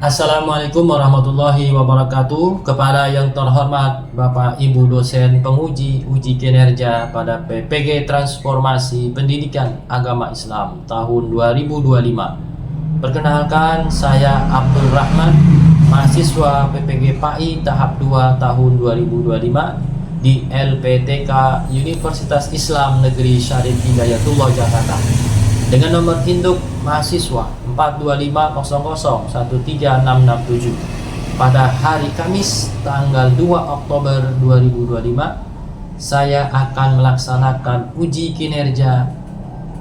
Assalamualaikum warahmatullahi wabarakatuh. Kepada yang terhormat Bapak Ibu dosen penguji uji kinerja pada PPG Transformasi Pendidikan Agama Islam tahun 2025. Perkenalkan, saya Abdul Rahman, mahasiswa PPG PAI tahap 2 tahun 2025 di LPTK Universitas Islam Negeri Syarif Hidayatullah Jakarta, dengan nomor induk mahasiswa 425001367. Pada hari Kamis tanggal 2 Oktober 2025, saya akan melaksanakan uji kinerja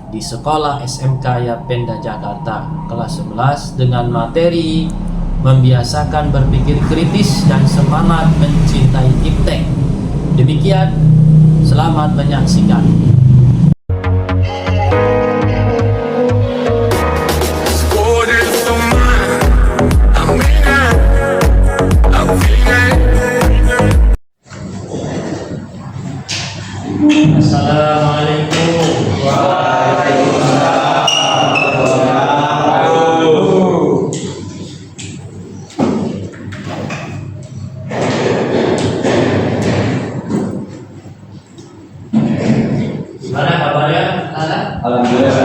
di Sekolah SMK Yapenda Jakarta kelas 11 dengan materi membiasakan berpikir kritis dan semangat mencintai iptek. Demikian, selamat menyaksikan. Assalamualaikum. Gimana kabarnya, anak? Alhamdulillah.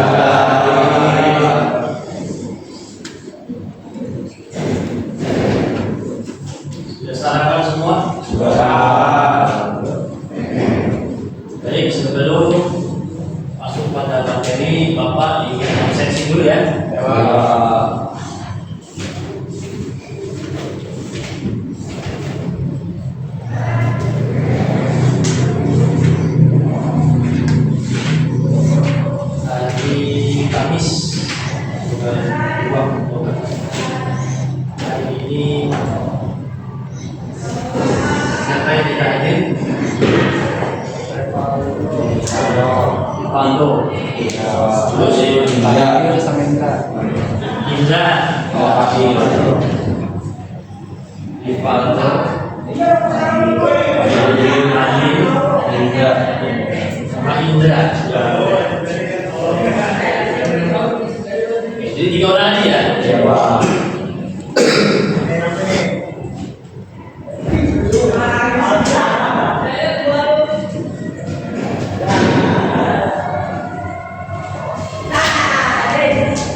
Sudah sarapan semua? Baik, sebelum masuk pada materi, Bapak ingin absensi dulu ya. Hari Kamis tanggal 2 Oktober. Hari ini siapa yang tidak hadir? Pando, terus Indra, Ipaldo, sama Indra. Jadi 3 orang aja ya?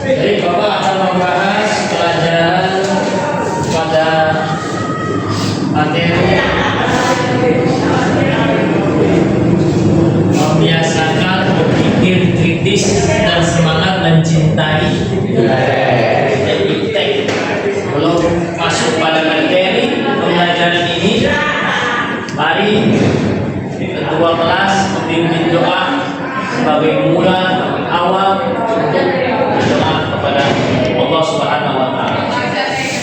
Jadi Bapak akan membahas pelajaran pada materi membiasakan berpikir kritis dan semangat mencintai iptek. Belum masuk pada materi pembelajaran ini, mari ketua kelas memimpin doa sebagai pemula awal untuk berdoa kepada Allah Subhanahu wa taala.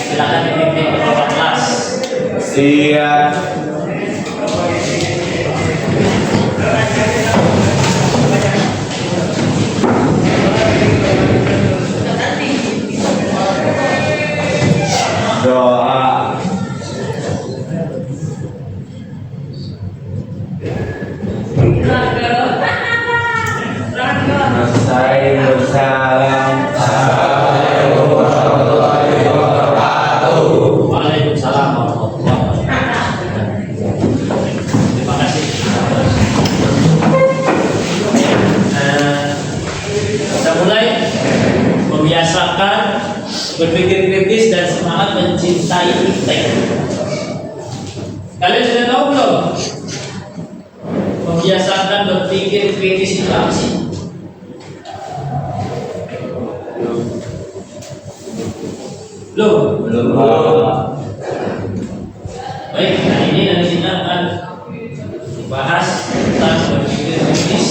Silakan dipimpin ketua kelas. Siap. Doa. Waalaikumsalam. Waalaikumsalam warahmatullahi wabarakatuh. Terima kasih. Kita mulai membiasakan berpikir kritis dan semangat mencintai iptek. Kalian sudah tahu belum? Membiasakan berpikir kritis itu apa sih? Belum. Baik, nah ini nanti kita akan bahas tentang berpikir kritis.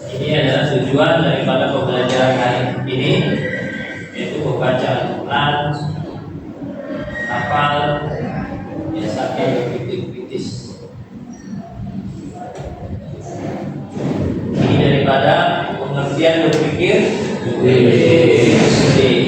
Ini adalah tujuan daripada pembelajaran hari ini, yaitu membaca Al-Quran, hafal, biasakan berpikir kritis. Ini daripada pengertian berpikir kritis.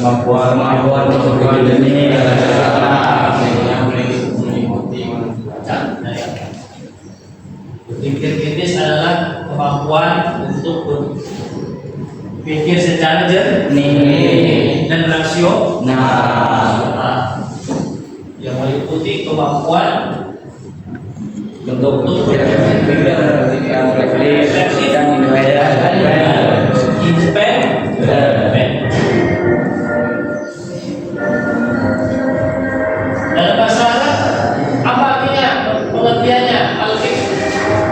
kemampuan untuk menjalani yang mengikuti berpikir kritis adalah kemampuan untuk berpikir secara jernih dan rasio. Yang meliputi kemampuan untuk berpikir yang refleksi dan independen. Dalam bahasa Arab, apa artinya pengertiannya? Al-fiqh. Coba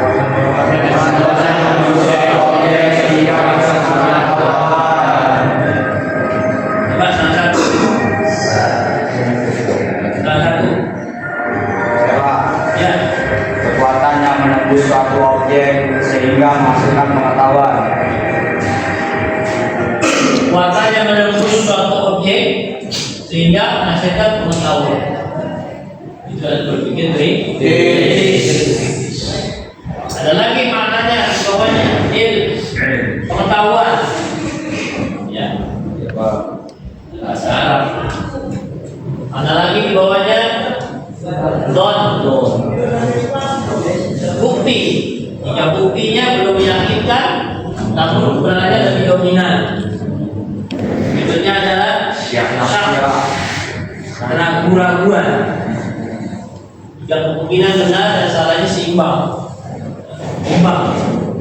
salah satu. Ya. Kekuatan yang menembus suatu objek sehingga menghasilkan pengetahuan. Kekuatan yang menembus suatu objek sehingga menghasilkan pengetahuan. Itu adalah berpikir kritis. Ada lagi maknanya di bawahnya pengetahuan. Ya. Bahasa Arab. Ada lagi di bawahnya don. Bukti. Jika buktinya belum meyakinkan, namun kebenarannya lebih dominan. Berikutnya adalah keraguan. Jika kemungkinan benar dan salahnya seimbang.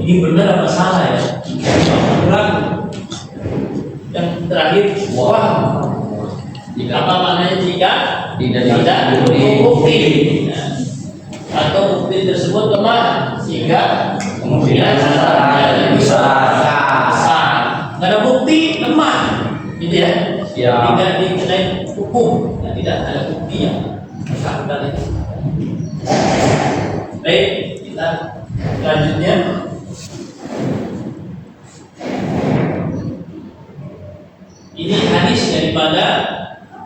Ini benar apa salah ya? Ragu. Yang terakhir, wah. Apa maknanya jika tidak bukti? Atau bukti tersebut lemah sehingga kemungkinan salahnya lebih besar. Nggak ada bukti, lemah, gitu ya? Tidak dikenai hukum, tidak ada bukti yang bersangkutan itu. Baik, kita selanjutnya. Ini hadis daripada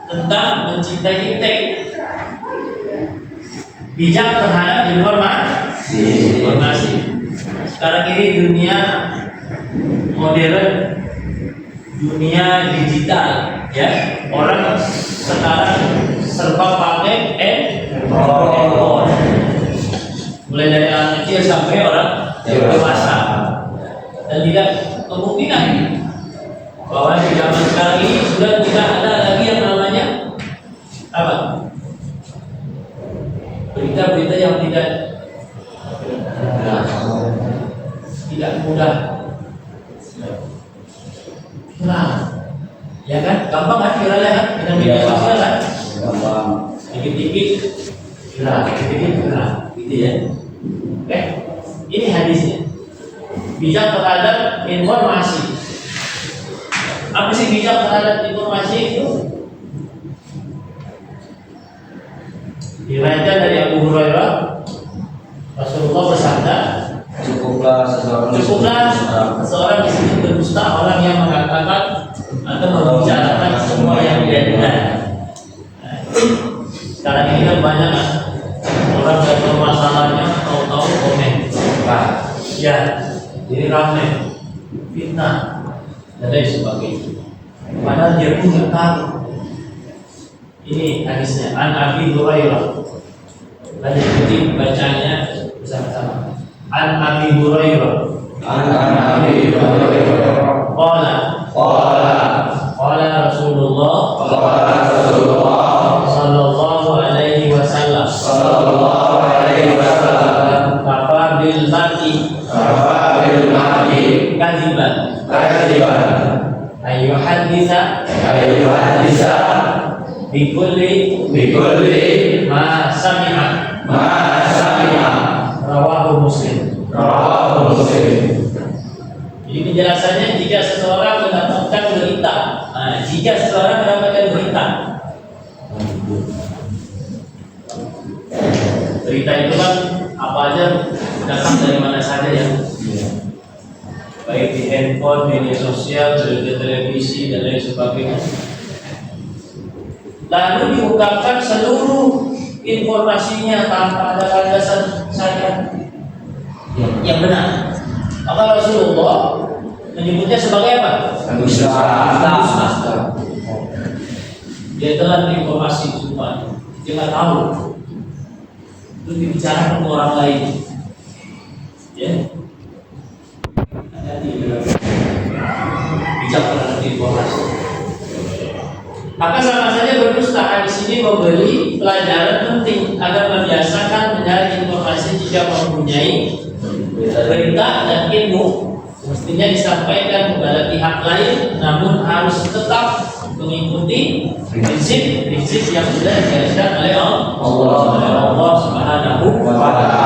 tentang mencintai kita. Bijak terhadap informasi. Sekarang ini dunia modern, dunia digital, ya. Orang sekarang serba pakai handphone. Mulai dari anak kecil sampai orang dewasa. Dan tidak kemungkinan bahwa di zaman sekarang ini sudah tidak ada lagi yang namanya apa? Berita-berita yang tidak mudah. Nah, ya kan? Gampang kan viralnya kan? Dengan media sosial kan? Gampang. Dikit-dikit viral, gitu ya. Oke, ini hadisnya. Bijak terhadap informasi. Apa sih bijak terhadap informasi itu? Diriwayatkan dari Abu Hurairah, Rasulullah bersabda, Cukuplah seseorang disebut berdusta orang yang mengatakan atau membicarakan semua yang dia dengar. Sekarang ini kan banyak orang yang masalahnya tahu-tahu komen. Ya, jadi ramai, fitnah dan lain sebagainya. Padahal dia pun nggak tahu. Ini hadisnya An Abi Hurairah. Lanjut ikuti bacanya bersama-sama. An Abi Hurairah. Qala Rasulullah sallallahu alaihi wasallam. Kafa bil mar'i kadziban. Ayyuhaditsa bikulli ma sami'a rawahu Muslim. Jadi penjelasannya jika seseorang mendapatkan berita, berita itu kan apa aja datang dari mana saja ya, baik di handphone, media sosial, di televisi dan lain sebagainya. Lalu diungkapkan seluruh informasinya tanpa ada landasan saja yang benar. Maka Rasulullah menyebutnya sebagai apa? Dusta. dia telan informasi semua, dia nggak tahu, itu dibicarakan ke orang lain, ya. Hati-hati bijak terhadap informasi. Maka sama saja berdusta. Hadis ini memberi pelajaran penting agar membiasakan mencari informasi jika mempunyai berita dan ilmu mestinya disampaikan kepada pihak lain, namun harus tetap mengikuti prinsip-prinsip yang sudah digariskan oleh Allah Subhanahu wa Ta'ala.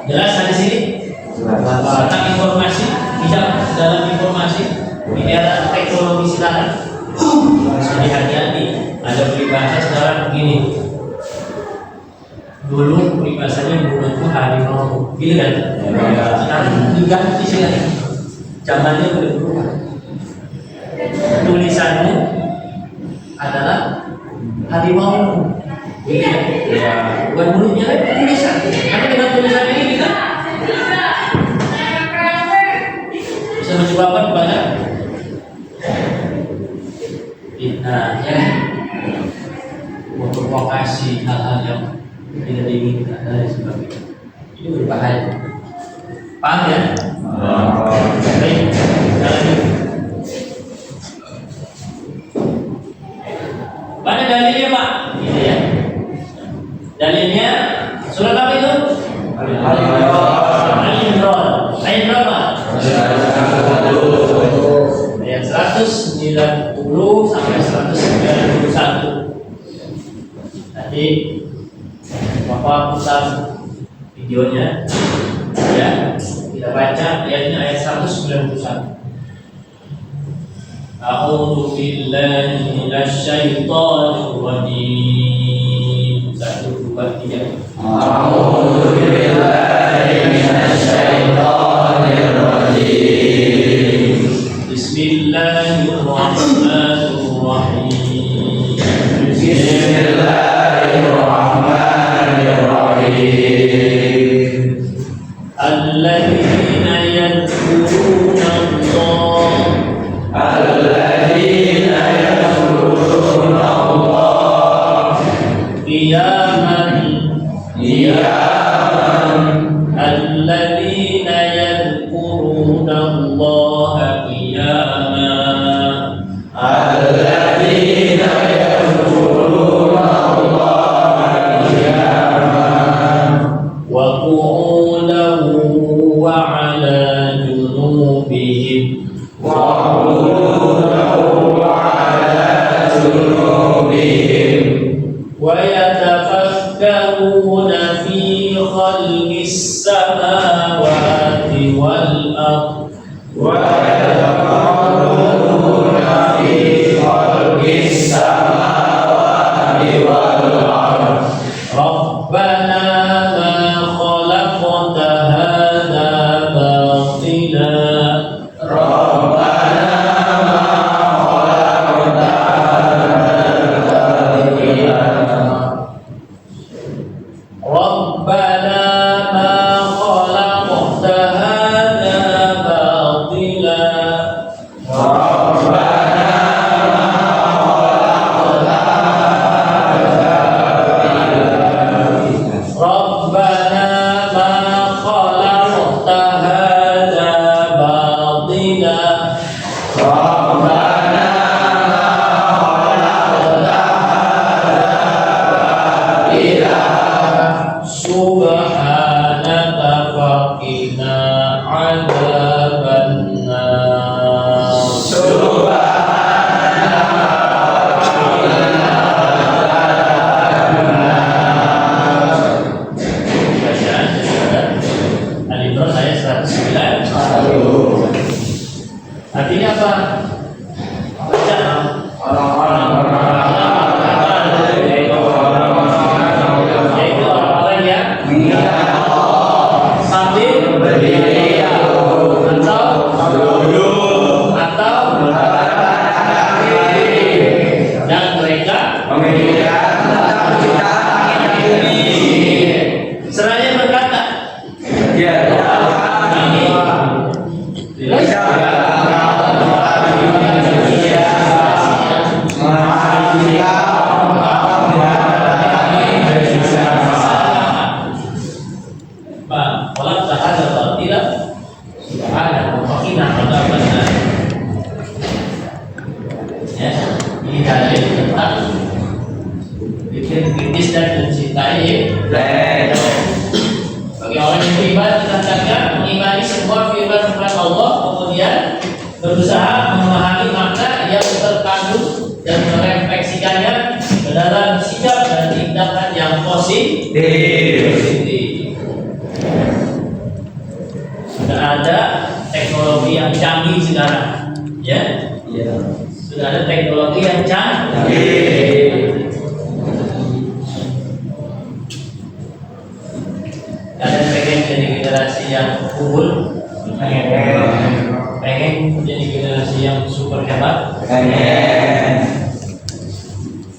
Jelas hadis ini? Tentang informasi, bijak dalam informasi di era teknologi sekarang. Jadi hati-hati. Ada peribahasa sekarang begini. Dulu peribahasanya mulutku harimau, gitu kan? Sekarang diganti sih kan? Zamannya udah berubah. Tulisanmu adalah harimau, gitu kan? Bukan mulutnya lagi tulisan. Karena dengan tulisan ini kita bisa menyebabkan banyak fitnah, ya, memprovokasi hal-hal yang tidak diinginkan dari sebagainya. Ini berbahaya. Paham ya? Baik, lanjut. Mana dalilnya, Pak? Ini ya. Dalilnya surat apa itu? Al-Imran. Ayat berapa? Ayat 190 sampai 191. Nanti Bapak putar videonya, ya. Kita baca ayatnya, ayat 191. A'udzu billahi minasyaitonir rajim. 1, 2, 3. A'udzu billahi minasyaitonir rajim. Bismillahirrahmanirrahim. Bismillahirrahmanirrahim. Alladzina yadhkuruna Allah qiyaman. Alladzina yadhkuruna Allah qiyaman. Alladzina yadhkuruna Allah qiyaman Wa qu'udan wa 'ala junubihim. ويتفكرون في خلق السماوات والأرض ويتفكرون في خلق السماوات والأرض ربنا ما خلقت هذا باطلا ربنا ما خلقت ربنا ما خلقت هذا باطلا ربنا ما خلقت harus bikin kritis dan mencintai bagi orang yang beriman kita katakan mengimani semua firman Allah, kemudian berusaha memahami makna yang terkandung dan merefleksikannya ke dalam sikap dan tindakan yang positif. Sudah ada teknologi yang canggih sekarang, ya. Sudah ada teknologi yang canggih. Kalian pengen jadi generasi yang unggul? Pengen jadi generasi yang super hebat?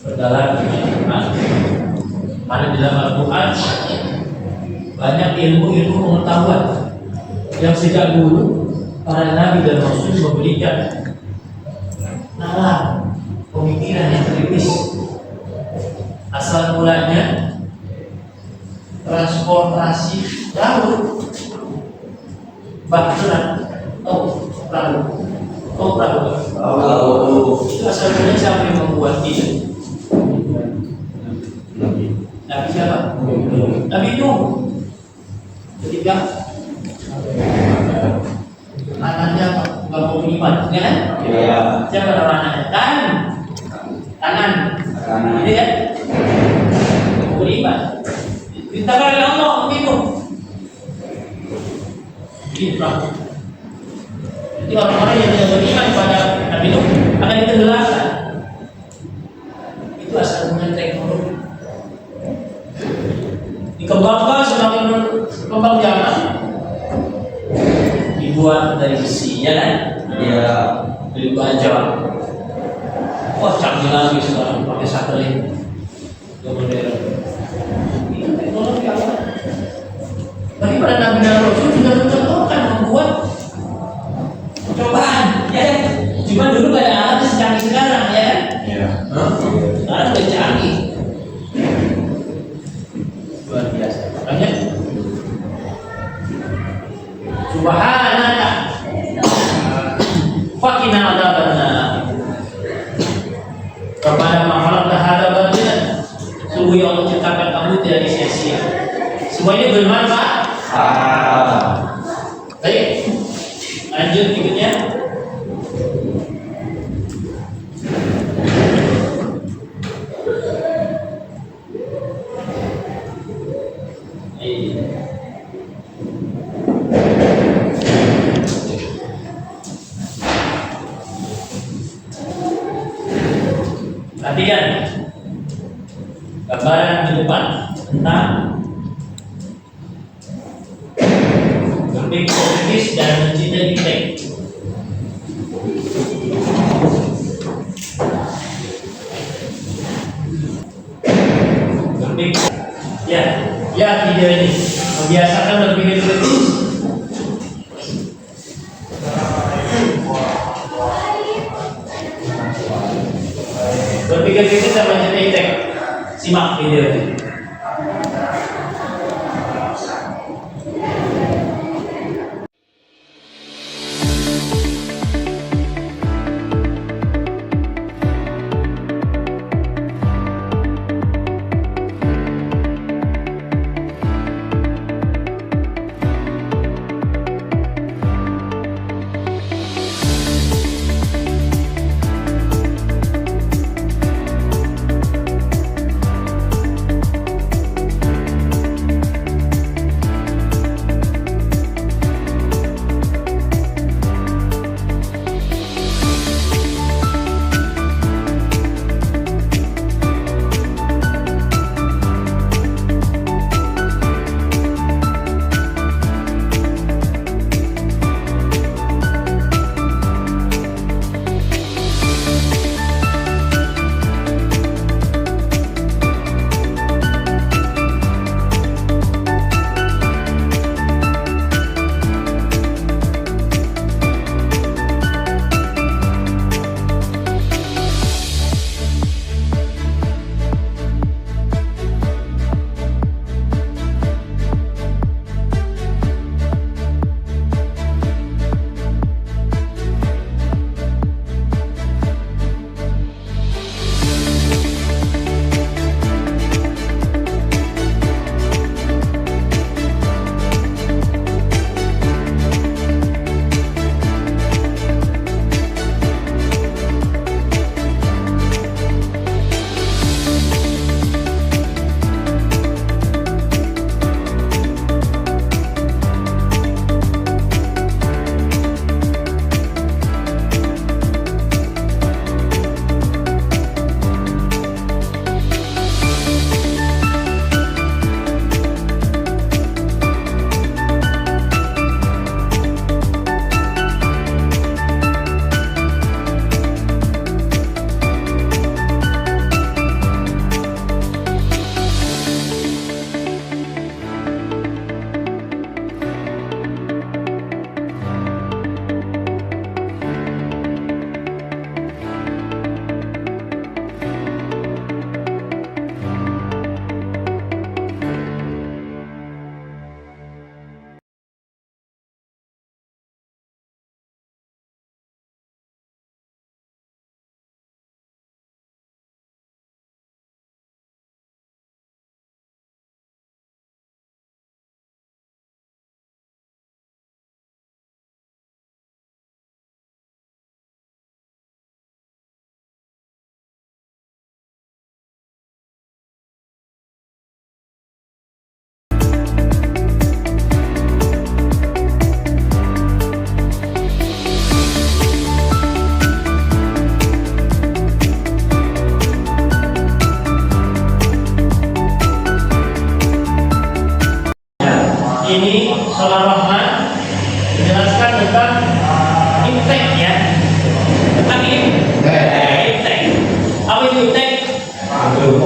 Berdalam iman. Ada di dalam Al-Quran banyak ilmu-ilmu pengetahuan yang sejak dulu para nabi dan rasul memberikan nalar pemikiran yang kritis. Asal mulanya transportasi laut, bahtera, perahu. Itu asal mulanya siapa yang membuat itu? Nabi siapa? Nabi Nuh. Ketika anaknya apa? Bukan mau beriman, kan? Siapa nama anaknya? Kanan. Ini kan? Mau beriman. Mintakan oleh Allah minum. Ini perahu. Jadi orang-orang yang tidak beriman pada Nabi Nuh akan ditenggelamkan. Itu asal mulanya teknologi. Dikembangkan semakin berkembang zaman, dibuat dari besi, ya kan? Dari baja. Wah, canggih lagi sekarang pakai satelit. Modern. Ini teknologi apa? Tapi pada Nabi dan Rasul sudah mencontohkan membuat cobaan, ya kan? Cuma dulu gak ada alat secanggih sekarang, ya kan? Sekarang udah canggih. Luar biasa. Makanya Subhanallah. Fakina adzabannar. Kepada makhluk terhadap badan. Sungguh yang Allah ciptakan kamu tidak sia-sia. Semua ini bermanfaat. Baik. Lanjut berikutnya. Perhatikan gambaran di depan tentang berpikir kritis dan mencintai teks. Berpikir, ya video ini membiasakan berpikir kritis. Berpikir kritis dan mencintai teks. Simak video ini.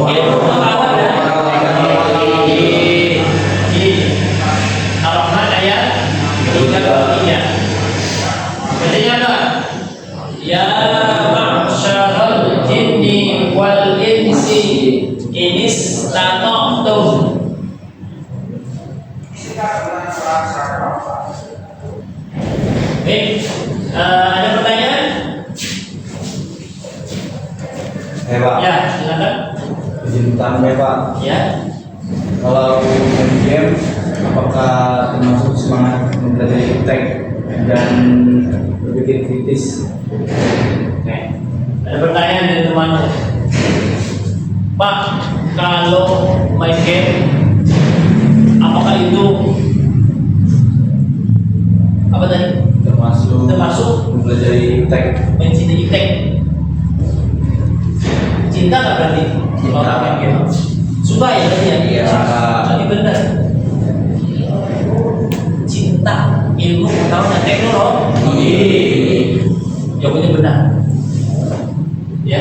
ilmu pengetahuan dan Al-Rahman ayat 33. Bacanya apa? Ya ma'syaral jinni wal insi inistata'tum. Baik, ada pertanyaan? Pak. Ya, silakan. Izin bertanya Pak. Ya. Kalau main game, apakah termasuk semangat mempelajari iptek dan berpikir kritis? Oke. Ada pertanyaan dari teman. Pak, kalau main game, apakah itu apa tadi? Termasuk mempelajari iptek. mencintai iptek. Cinta nggak berarti? Cinta. Kalau main game. Suka ya berarti ya? Iya. Tapi benar. Cinta, ilmu, pengetahuan, teknologi. Jawabannya benar. Ya.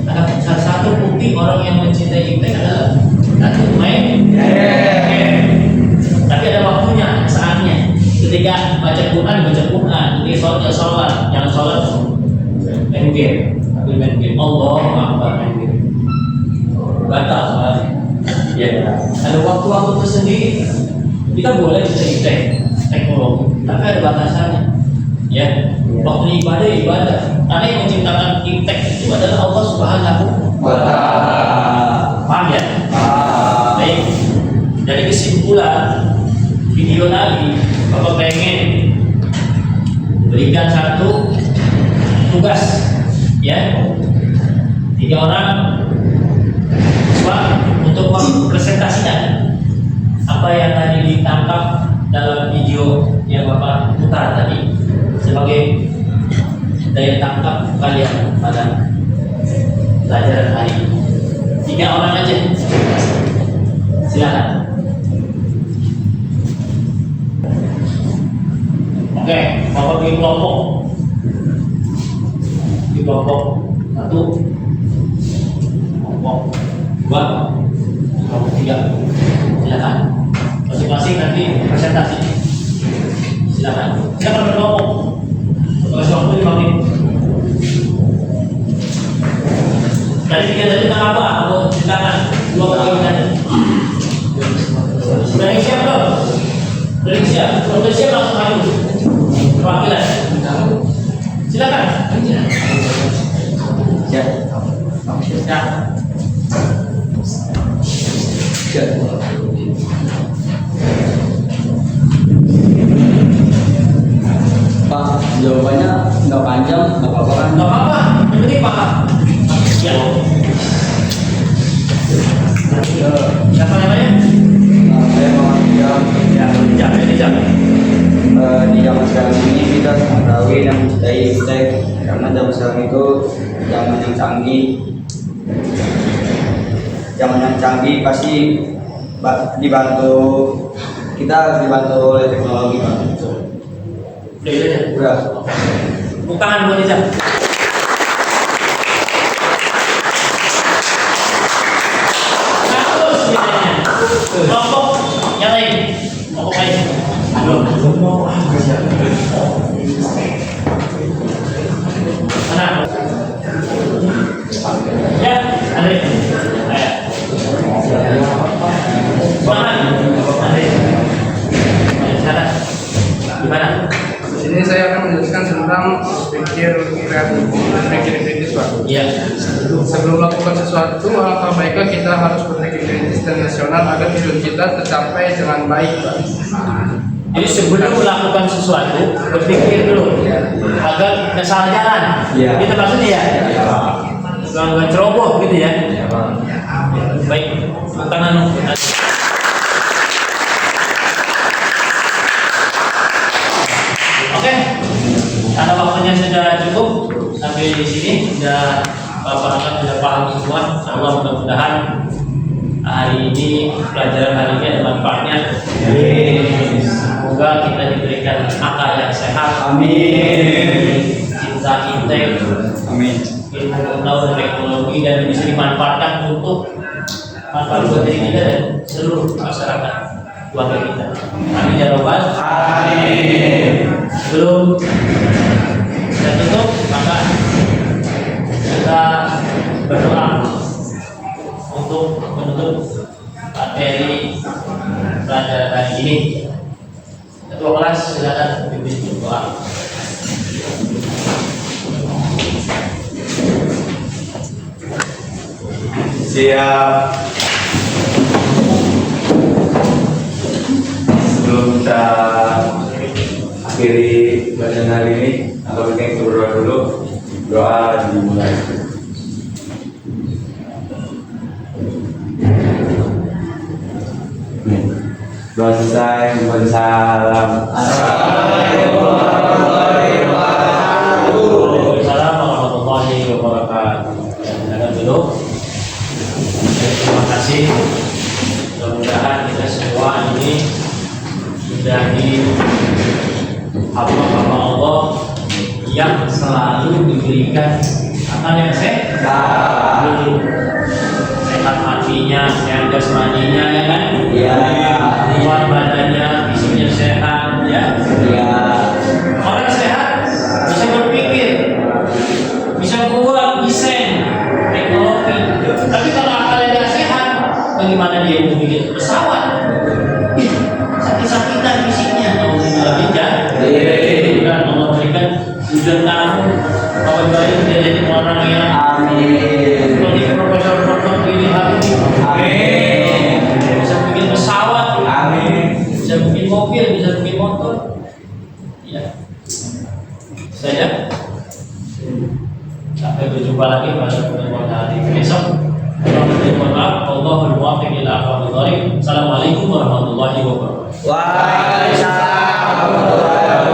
Ada salah satu bukti orang yang mencintai iptek adalah satu main game. Tapi ada waktunya, saatnya. Ketika baca Quran, ketika sholat, jangan sholat main game. Tapi main game. Allah Akbar main game. Batal sholat. Ya. Ada waktu-waktu tersendiri. Kita boleh mencintai teknologi, tapi ada batasannya. Ya, waktu ibadah ya ibadah. Karena yang menciptakan iptek itu adalah Allah Subhanahu wa Ta'ala. Paham ya? Baik. Dari kesimpulan video tadi, Bapak pengen berikan satu tugas, ya, 3 orang siswa untuk mempresentasikan apa yang tadi ditangkap dalam video yang Bapak putar tadi sebagai daya tangkap kalian pada pelajaran hari ini. 3 orang aja, silakan. Oke, Bapak bagi kelompok. Di kelompok 1, kelompok 2, kelompok 3. Silakan. Masing-masing nanti presentasi. Silakan. Silakan berkelompok. Tugas waktu 5 menit. Tadi 3 tadi tentang apa? Kalau silakan 2 poin tadi. Sudah siap belum? Sudah siap. Kalau sudah siap langsung maju. Perwakilan. Silakan. Siap. Siap. Pak, jawabannya nggak panjang, nggak apa-apa kan? Nggak apa-apa, yang penting paham. Ya. Siapa namanya? Saya Muhammad Hijab. Ya, Hijab. Di zaman sekarang ini kita mengetahui dan mencintai iptek karena zaman sekarang itu zaman yang canggih. Zaman yang canggih pasti dibantu, kita harus dibantu oleh teknologi Pak. Udah. Tepuk tangan buat Hijab. Terus bedanya. Kelompok yang lain. Kelompok lain. Mana? Ya, Andre. Ayo. Semangat. Andre. Sana. Gimana? Di sini saya akan menjelaskan tentang berpikir kreatif, berpikir kritis, Pak. Iya. Sebelum melakukan sesuatu, alangkah baiknya kita harus berpikir kritis dan rasional agar tujuan kita tercapai dengan baik, Pak. Jadi sebelum melakukan sesuatu, berpikir dulu agar tidak salah jalan. Iya. Itu maksudnya ya? Jangan ceroboh gitu ya? Baik, tangan. Oke, karena waktunya sudah cukup sampai di sini, sudah Bapak akan sudah paham semua. Insyaallah mudah-mudahan hari ini pelajaran hari ini ada manfaatnya. Semoga kita diberikan akal yang sehat. Amin. Cinta iptek. Amin. Ilmu pengetahuan teknologi teknologi dan bisa dimanfaatkan untuk manfaat buat diri kita dan seluruh masyarakat keluarga kita. Amin ya robbal alamin. Sebelum kita tutup, maka kita berdoa untuk menutup materi pelajaran hari ini. Ketua kelas silakan pimpin berdoa. Siap. Sebelum kita akhiri pelajaran hari ini, atau kita berdoa dulu. Doa dimulai. Doa selesai, mohon salam. Assalamualaikum warahmatullahi wabarakatuh. Silakan dulu. Terima kasih. Mudah-mudahan kita semua ini sudah hamba-hamba Allah yang selalu diberikan akal yang sehat, sehat hatinya, sehat jasmaninya, ya kan? Iya. Kuat badannya, fisiknya sehat, ya. Iya. Orang sehat bisa berpikir, bisa buat desain, teknologi. Tapi kalau akalnya tidak sehat, bagaimana dia mau bikin pesawat? Sakit-sakitan fisiknya, kalau tidak bijak. Dan Allah berikan ujian kamu, kawan baik menjadi orang yang seperti Profesor Dr. Billy Habibie. Amin. Bisa bikin pesawat, bisa bikin mobil, bisa bikin motor. Ya, saya sampai berjumpa lagi pada pertemuan hari besok. Mohon maaf, Allahul muwaffiq ila aqwamit thoriq. Assalamualaikum warahmatullahi wabarakatuh. Waalaikumsalam.